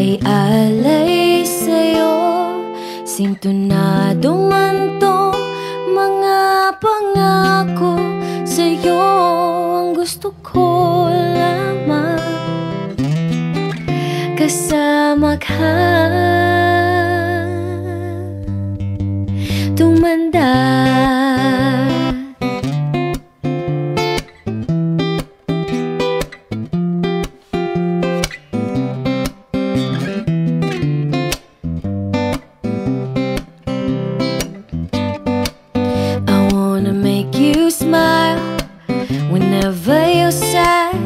Ika'y alay sa'yo, sintonado man tong mga pangako sa'yo. Ang gusto ko lamang kasama ka, tumanda. Whenever you're sad,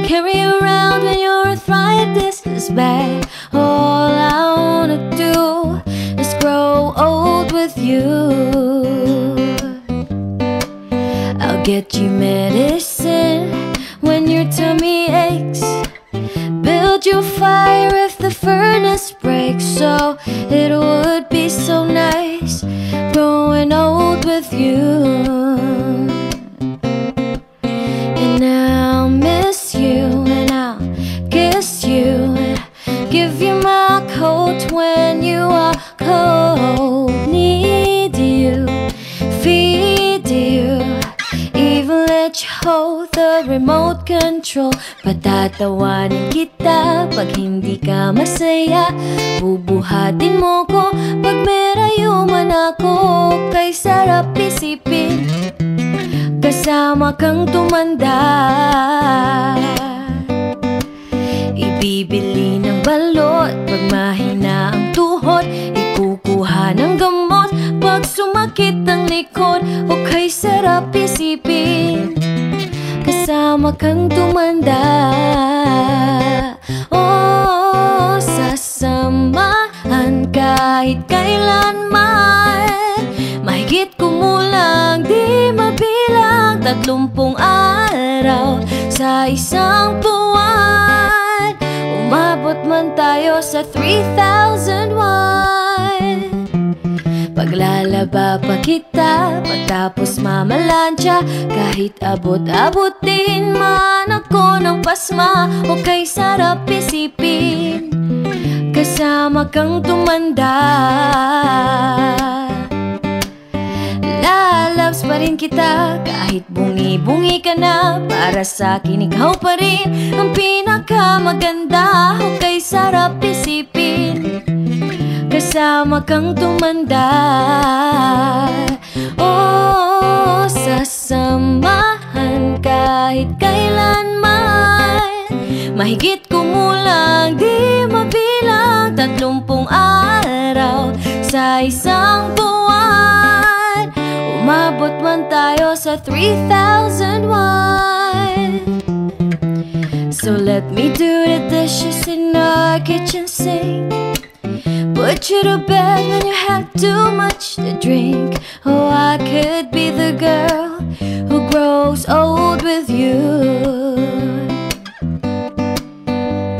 carry around when your arthritis is bad. All I wanna do is grow old with you. I'll get you medicine when your tummy aches, build you fire if the furnace breaks. So it would be so nice growing old with you. I'll miss you and I'll kiss you and give you my coat when you are cold. Need you, feed you, even let you hold the remote control. Patatawanin kita pag hindi ka masaya, bubuhatin mo ko pag merayo man ako. Kay sarap isipin kasama kang tumanda. Ibibili ng balot pag mahina ang tuhod, ikukuha ng gamot pag sumakit ang likod. O kay sarap isipin kasama kang tumanda. Oh, sasamahan kahit kailanman, mahigit kumulang di mabilang 30 araw sa isang buwan. Umabot man tayo sa 3001, paglalaba pa kita pagtapos mamalansya, kahit abot-abotin man ako ng pasma. O kay sarap isipin kasama kang tumanda. Lalabs pa rin kita kahit bungi-bungi ka na, para sa akin ikaw pa rin ang pinakamaganda. O kay sarap isipin kasama kang tumanda. Oh, sasamahan kahit kailanman, mahigit kumulang di mabilang 30 araw sa isang buwan. Umabot man tayo sa 3001. So let me do the dishes in our kitchen sink, put you to bed when you have too much to drink. Oh, I could be the girl who grows old with you.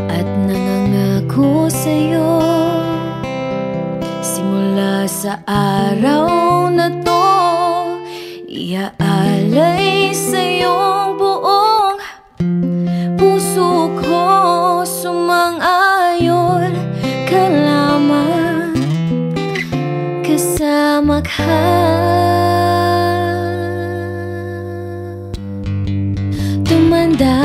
At nangangako sa'yo, simula sa araw na to, iaalay sa'yong buong puso ko. Sumang-ayon ka lamang kasama ka, tumanda.